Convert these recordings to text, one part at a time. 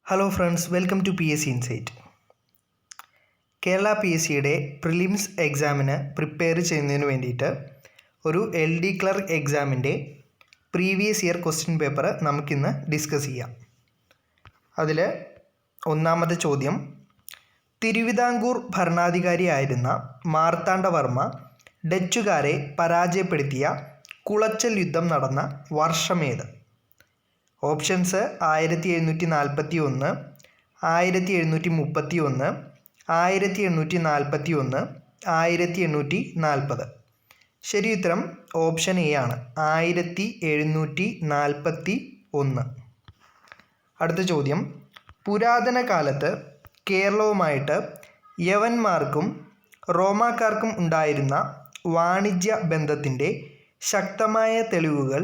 Hello friends, welcome to PSC insight. Kerala PSCയുടെ prelims എക്സാമിന് prepare ചെയ്യുന്നതിന് വേണ്ടിയിട്ട് ഒരു LD ക്ലർക്ക് എക്സാമിൻ്റെ പ്രീവിയസ് ഇയർ ക്വസ്റ്റ്യൻ പേപ്പർ നമുക്കിന്ന് ഡിസ്കസ് ചെയ്യാം. അതിൽ ഒന്നാമത്തെ ചോദ്യം, തിരുവിതാംകൂർ ഭരണാധികാരിയായിരുന്ന മാർത്താണ്ഡവർമ്മ ഡച്ചുകാരെ പരാജയപ്പെടുത്തിയ കുളച്ചൽ യുദ്ധം നടന്ന വർഷമേത്? ഓപ്ഷൻസ് 1741, 1731, 1841, 1840. ശരി ഉത്തരം ഓപ്ഷൻ എ ആണ്, 1741. അടുത്ത ചോദ്യം, പുരാതന കാലത്ത് കേരളവുമായിട്ട് യവന്മാർക്കും റോമാക്കാർക്കും ഉണ്ടായിരുന്ന വാണിജ്യ ബന്ധത്തിൻ്റെ ശക്തമായ തെളിവുകൾ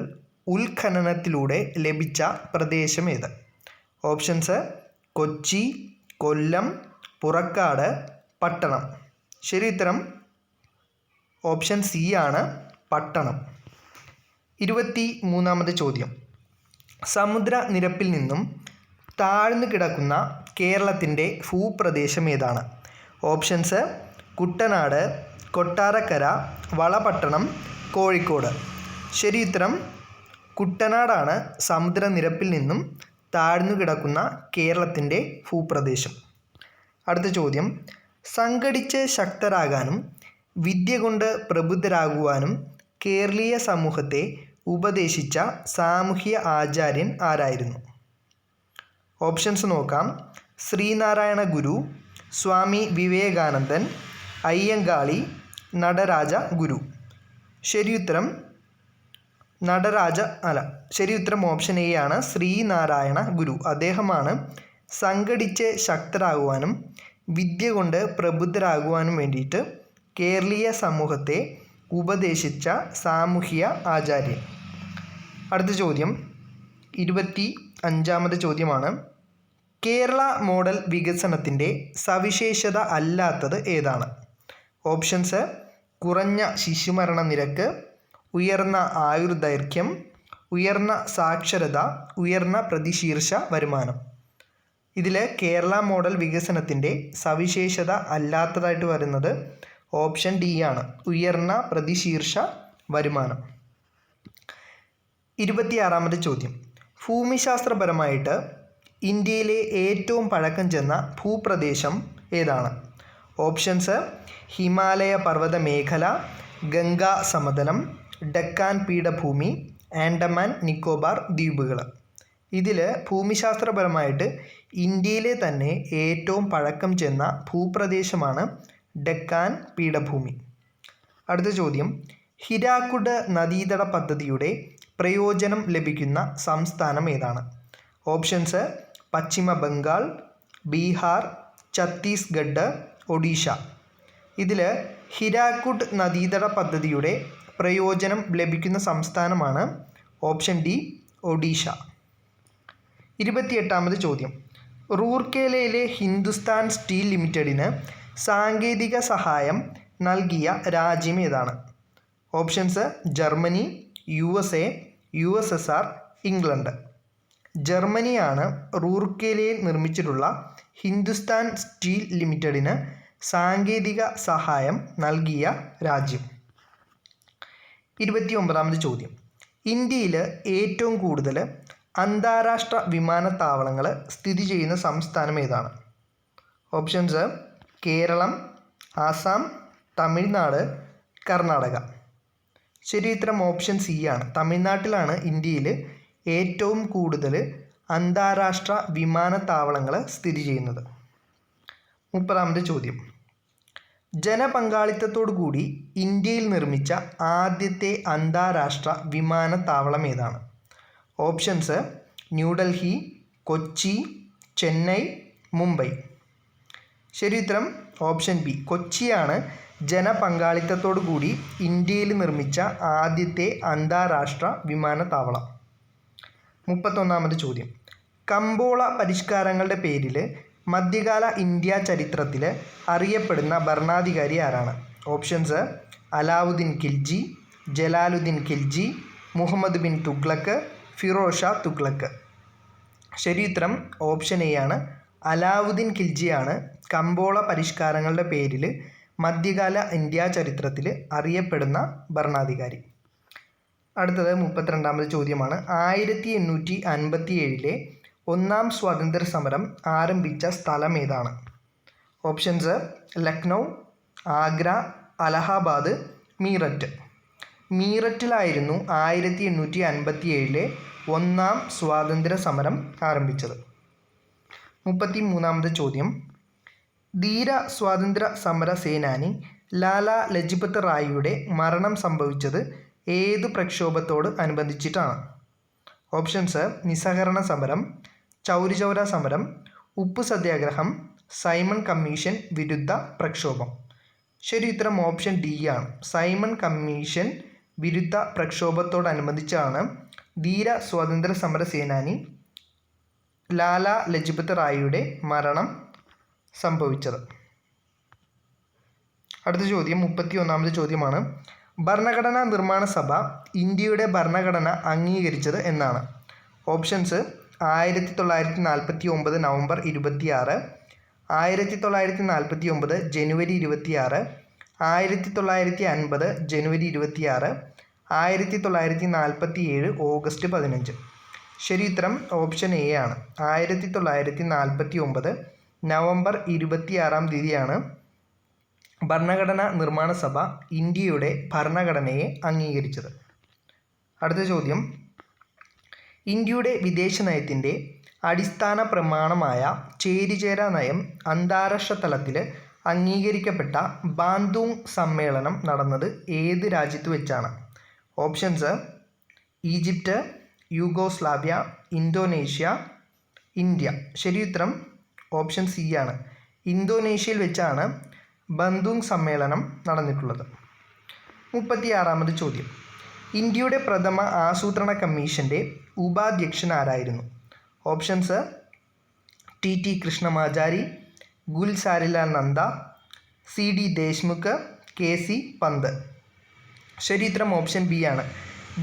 ഉത്ഖനനത്തിലൂടെ ലഭിച്ച പ്രദേശമേത്? ഓപ്ഷൻസ് കൊച്ചി, കൊല്ലം, പുറക്കാട്, പട്ടണം. ശരി ഉത്തരം ഓപ്ഷൻ സി ആണ്, പട്ടണം. 23ാമത്തെ ചോദ്യം, സമുദ്രനിരപ്പിൽ നിന്നും താഴ്ന്നു കിടക്കുന്ന കേരളത്തിൻ്റെ ഭൂപ്രദേശം ഏതാണ്? ഓപ്ഷൻസ് കുട്ടനാട്, കൊട്ടാരക്കര, വളപട്ടണം, കോഴിക്കോട്. ശരി ഉത്തരം കുട്ടനാടാണ് സമുദ്രനിരപ്പിൽ നിന്നും താഴ്ന്നു കിടക്കുന്ന കേരളത്തിൻ്റെ ഭൂപ്രദേശം. അടുത്ത ചോദ്യം, സംഘടിച്ച് ശക്തരാകാനും വിദ്യ കൊണ്ട് പ്രബുദ്ധരാകുവാനും കേരളീയ സമൂഹത്തെ ഉപദേശിച്ച സാമൂഹ്യ ആചാര്യൻ ആരായിരുന്നു? ഓപ്ഷൻസ് നോക്കാം. ശ്രീനാരായണ ഗുരു, സ്വാമി വിവേകാനന്ദൻ, അയ്യങ്കാളി, നടരാജ ഗുരു. ശരി ഉത്തരം ശരി ഉത്തരം ഓപ്ഷൻ എ ആണ്, ശ്രീനാരായണ ഗുരു. അദ്ദേഹമാണ് സംഘടിച്ച് ശക്തരാകുവാനും വിദ്യ കൊണ്ട് പ്രബുദ്ധരാകുവാനും വേണ്ടിയിട്ട് കേരളീയ സമൂഹത്തെ ഉപദേശിച്ച സാമൂഹ്യ ആചാര്യൻ. അടുത്ത ചോദ്യം 25ാമത്തെ ചോദ്യമാണ്, കേരള മോഡൽ വികസനത്തിൻ്റെ സവിശേഷത അല്ലാത്തത് ഏതാണ്? ഓപ്ഷൻസ് കുറഞ്ഞ ശിശുമരണ നിരക്ക്, ഉയർന്ന ആയുർദൈർഘ്യം, ഉയർന്ന സാക്ഷരത, ഉയർന്ന പ്രതിശീർഷ വരുമാനം. ഇതിൽ കേരള മോഡൽ വികസനത്തിൻ്റെ സവിശേഷത അല്ലാത്തതായിട്ട് വരുന്നത് ഓപ്ഷൻ ഡി ആണ്, ഉയർന്ന പ്രതിശീർഷ വരുമാനം. 26ാമത്തെ ചോദ്യം, ഭൂമിശാസ്ത്രപരമായിട്ട് ഇന്ത്യയിലെ ഏറ്റവും പഴക്കം ചെന്ന ഭൂപ്രദേശം ഏതാണ്? ഓപ്ഷൻസ് ഹിമാലയ പർവ്വത മേഖല, ഗംഗാ സമതലം, ഡെക്കാൻ പീഠഭൂമി, ആൻഡമാൻ നിക്കോബാർ ദ്വീപുകൾ. ഇതിൽ ഭൂമിശാസ്ത്രപരമായിട്ട് ഇന്ത്യയിലെ തന്നെ ഏറ്റവും പഴക്കം ചെന്ന ഭൂപ്രദേശമാണ് ഡെക്കാൻ പീഠഭൂമി. അടുത്ത ചോദ്യം, ഹിരാക്കുഡ് നദീതട പദ്ധതിയുടെ പ്രയോജനം ലഭിക്കുന്ന സംസ്ഥാനം ഏതാണ്? ഓപ്ഷൻസ് പശ്ചിമ ബംഗാൾ, ബീഹാർ, ഛത്തീസ്ഗഡ്, ഒഡീഷ. ഇതിൽ ഹിരാക്കുഡ് നദീതട പദ്ധതിയുടെ പ്രയോജനം ലഭിക്കുന്ന സംസ്ഥാനമാണ് ഓപ്ഷൻ ഡി, ഒഡീഷ. 28ാമത് ചോദ്യം, റൂർക്കേലയിലെ ഹിന്ദുസ്ഥാൻ സ്റ്റീൽ ലിമിറ്റഡിന് സാങ്കേതിക സഹായം നൽകിയ രാജ്യം ഏതാണ്? Options Germany, USA, USSR, England. ജർമ്മനിയാണ് റൂർക്കേലയിൽ നിർമ്മിച്ചിട്ടുള്ള ഹിന്ദുസ്ഥാൻ സ്റ്റീൽ ലിമിറ്റഡിന് സാങ്കേതിക സഹായം നൽകിയ രാജ്യം. 29ാമത് ചോദ്യം, ഇന്ത്യയിൽ ഏറ്റവും കൂടുതൽ അന്താരാഷ്ട്ര വിമാനത്താവളങ്ങൾ സ്ഥിതി ചെയ്യുന്ന സംസ്ഥാനം ഏതാണ്? ഓപ്ഷൻസ് കേരളം, ആസാം, തമിഴ്നാട്, കർണാടക. ശരി ഉത്തരം ഓപ്ഷൻ സി ആണ്, തമിഴ്നാട്ടിലാണ് ഇന്ത്യയിൽ ഏറ്റവും കൂടുതൽ അന്താരാഷ്ട്ര വിമാനത്താവളങ്ങൾ സ്ഥിതി ചെയ്യുന്നത്. 30ാമത്തെ ചോദ്യം, ജനപങ്കാളിത്തത്തോടു കൂടി ഇന്ത്യയിൽ നിർമ്മിച്ച ആദ്യത്തെ അന്താരാഷ്ട്ര വിമാനത്താവളം ഏതാണ്? ഓപ്ഷൻസ് ന്യൂഡൽഹി, കൊച്ചി, ചെന്നൈ, മുംബൈ. ശരി ഉത്തരം ഓപ്ഷൻ ബി, കൊച്ചിയാണ് ജനപങ്കാളിത്തത്തോടു കൂടി ഇന്ത്യയിൽ നിർമ്മിച്ച ആദ്യത്തെ അന്താരാഷ്ട്ര വിമാനത്താവളം. 31ാമത് ചോദ്യം, കമ്പോള പരിഷ്കാരങ്ങളുടെ പേരിൽ മധ്യകാല ഇന്ത്യ ചരിത്രത്തിൽ അറിയപ്പെടുന്ന ഭരണാധികാരി ആരാണ്? ഓപ്ഷൻസ് അലാവുദ്ദീൻ ഖിൽജി, ജലാലുദ്ദീൻ ഖിൽജി, മുഹമ്മദ് ബിൻ തുഗ്ലക്ക്, ഫിറോസ് ഷാ തുഗ്ലക്ക്. ശരി ഉത്തരം ഓപ്ഷൻ എ ആണ്. അലാവുദ്ദീൻ ഖിൽജിയാണ് കമ്പോള പരിഷ്കാരങ്ങളുടെ പേരിൽ മധ്യകാല ഇന്ത്യാ ചരിത്രത്തിൽ അറിയപ്പെടുന്ന ഭരണാധികാരി. അടുത്തത് 32ാമത് ചോദ്യമാണ്. 1857 ഒന്നാം സ്വാതന്ത്ര്യ സമരം ആരംഭിച്ച സ്ഥലം ഏതാണ്? ഓപ്ഷൻസ്: ലക്നൗ, ആഗ്ര, അലഹാബാദ്, മീററ്റ്. മീററ്റിലായിരുന്നു 1857 ഒന്നാം സ്വാതന്ത്ര്യ സമരം ആരംഭിച്ചത്. 33ാമത് ചോദ്യം. ധീര സ്വാതന്ത്ര്യ സമര സേനാനി ലാലാ ലജ്പത് റായിയുടെ മരണം സംഭവിച്ചത് ഏത് പ്രക്ഷോഭത്തോട് അനുബന്ധിച്ചിട്ടാണ്? ഓപ്ഷൻസ്: നിസ്സഹകരണ സമരം, ചൗരി ചൗര സമരം, ഉപ്പു സത്യാഗ്രഹം, സൈമൺ കമ്മീഷൻ വിരുദ്ധ പ്രക്ഷോഭം. ശരി ഉത്തരം ഓപ്ഷൻ ഡി ആണ്. സൈമൺ കമ്മീഷൻ വിരുദ്ധ പ്രക്ഷോഭത്തോടനുബന്ധിച്ചാണ് ധീര സ്വാതന്ത്ര്യ സമര സേനാനി ലാലാ ലജ്പത് റായിയുടെ മരണം സംഭവിച്ചത്. അടുത്ത ചോദ്യം 31ാമത് ചോദ്യമാണ്. ഭരണഘടനാ നിർമ്മാണ സഭ ഇന്ത്യയുടെ ഭരണഘടന അംഗീകരിച്ചത് എന്നാണ്? ഓപ്ഷൻസ്: 1949 നവംബർ 26, 1949 ജനുവരി 26, 1950 ജനുവരി 26, 1947 ഓഗസ്റ്റ് 15. ശരി ഉത്തരം ഓപ്ഷൻ എ ആണ്. 1949 നവംബർ 26-ാം തീയതിയാണ് ഭരണഘടനാ നിർമ്മാണ സഭ ഇന്ത്യയുടെ ഭരണഘടനയെ അംഗീകരിച്ചത്. അടുത്ത ചോദ്യം. ഇന്ത്യയുടെ വിദേശ നയത്തിൻ്റെ അടിസ്ഥാന പ്രമാണമായ ചേരിചേരാ നയം അന്താരാഷ്ട്ര തലത്തിൽ അംഗീകരിക്കപ്പെട്ട ബാന്തൂങ് സമ്മേളനം നടന്നത് ഏത് രാജ്യത്ത് വെച്ചാണ്? Options: Egypt, Yugoslavia, Indonesia, India. ശരി ഉത്തരം ഓപ്ഷൻ സി ആണ്. ഇന്തോനേഷ്യയിൽ വെച്ചാണ് ബാന്തൂങ് സമ്മേളനം നടന്നിട്ടുള്ളത്. 36ാമത് ചോദ്യം. ഇന്ത്യയുടെ പ്രഥമ ആസൂത്രണ കമ്മീഷൻ്റെ ഉപാധ്യക്ഷൻ ആരായിരുന്നു? Options: T Krishnamachari, Gulzarilal Nanda, CD Deshmukh, KC പന്ത്. ശരി ഉത്തരം ഓപ്ഷൻ ബി ആണ്.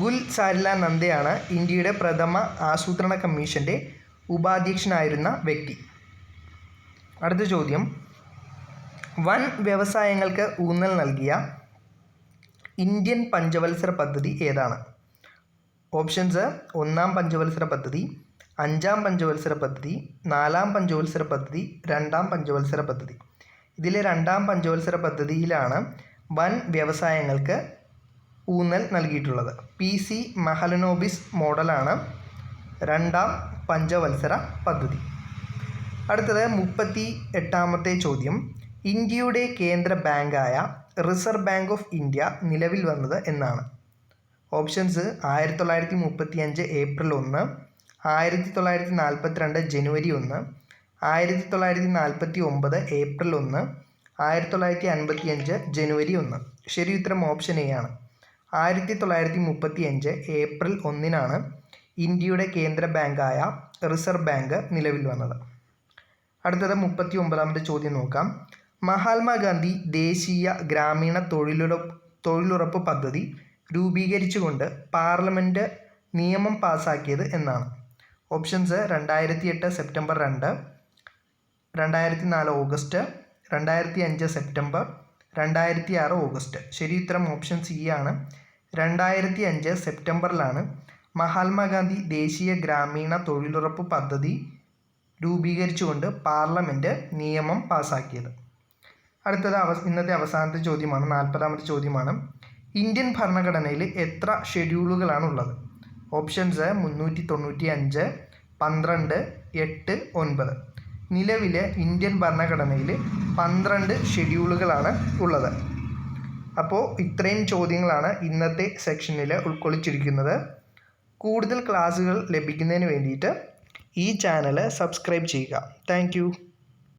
ഗുൽസാരിലാൽ നന്ദയാണ് ഇന്ത്യയുടെ പ്രഥമ ആസൂത്രണ കമ്മീഷൻ്റെ ഉപാധ്യക്ഷനായിരുന്ന വ്യക്തി. അടുത്ത ചോദ്യം. വൻ വ്യവസായങ്ങൾക്ക് ഊന്നൽ നൽകിയ ഇന്ത്യൻ പഞ്ചവത്സര പദ്ധതി ഏതാണ്? ഓപ്ഷൻസ്: 1-ാം പഞ്ചവത്സര പദ്ധതി, 5-ാം പഞ്ചവത്സര പദ്ധതി, 4-ാം പഞ്ചവത്സര പദ്ധതി, 2-ാം പഞ്ചവത്സര പദ്ധതി. ഇതിലെ 2-ാം പഞ്ചവത്സര പദ്ധതിയിലാണ് വൻ വ്യവസായങ്ങൾക്ക് ഊന്നൽ നൽകിയിട്ടുള്ളത്. PC മഹലനോബിസ് മോഡലാണ് 2-ാം പഞ്ചവത്സര പദ്ധതി. അടുത്തത് 38ാമത്തെ ചോദ്യം. ഇന്ത്യയുടെ കേന്ദ്ര ബാങ്കായ റിസർവ് ബാങ്ക് ഓഫ് ഇന്ത്യ നിലവിൽ വന്നത് എന്നാണ്? ഓപ്ഷൻസ്: 1935 ഏപ്രിൽ 1, 1942 ജനുവരി 1, 1949 ഏപ്രിൽ 1, 1955 ജനുവരി 1. ശരി ഉത്തരം ഓപ്ഷൻ എ ആണ്. 1935 ഏപ്രിൽ 1-നാണ് ഇന്ത്യയുടെ കേന്ദ്ര ബാങ്കായ റിസർവ് ബാങ്ക് നിലവിൽ വന്നത്. അടുത്തത് 39ാമത്തെ ചോദ്യം നോക്കാം. മഹാത്മാഗാന്ധി ദേശീയ ഗ്രാമീണ തൊഴിലുറപ്പ് പദ്ധതി രൂപീകരിച്ചുകൊണ്ട് പാർലമെൻറ്റ് നിയമം പാസാക്കിയത് എന്നാണ്? Options: 2008 September 2, 2004 August, 2005 September, 2006 August. ശരി ഉത്തരം ഓപ്ഷൻ സി ആണ്. 2005 സെപ്റ്റംബറിലാണ് മഹാത്മാഗാന്ധി ദേശീയ ഗ്രാമീണ തൊഴിലുറപ്പ് പദ്ധതി രൂപീകരിച്ചുകൊണ്ട് പാർലമെൻറ്റ് നിയമം പാസാക്കിയത്. അടുത്തത് ഇന്നത്തെ അവസാനത്തെ ചോദ്യമാണ്. 40ാമത്തെ ചോദ്യമാണ്. ഇന്ത്യൻ ഭരണഘടനയിൽ എത്ര ഷെഡ്യൂളുകളാണുള്ളത്? ഓപ്ഷൻസ്: 395, 12, 8, 9. നിലവിലെ ഇന്ത്യൻ ഭരണഘടനയിൽ 12 ഷെഡ്യൂളുകളാണ് ഉള്ളത്. അപ്പോൾ ഇത്രയും ചോദ്യങ്ങളാണ് ഇന്നത്തെ സെക്ഷനിൽ ഉൾക്കൊള്ളിച്ചിരിക്കുന്നത്. കൂടുതൽ ക്ലാസ്സുകൾ ലഭിക്കുന്നതിന് വേണ്ടിയിട്ട് ഈ ചാനൽ സബ്സ്ക്രൈബ് ചെയ്യുക. താങ്ക്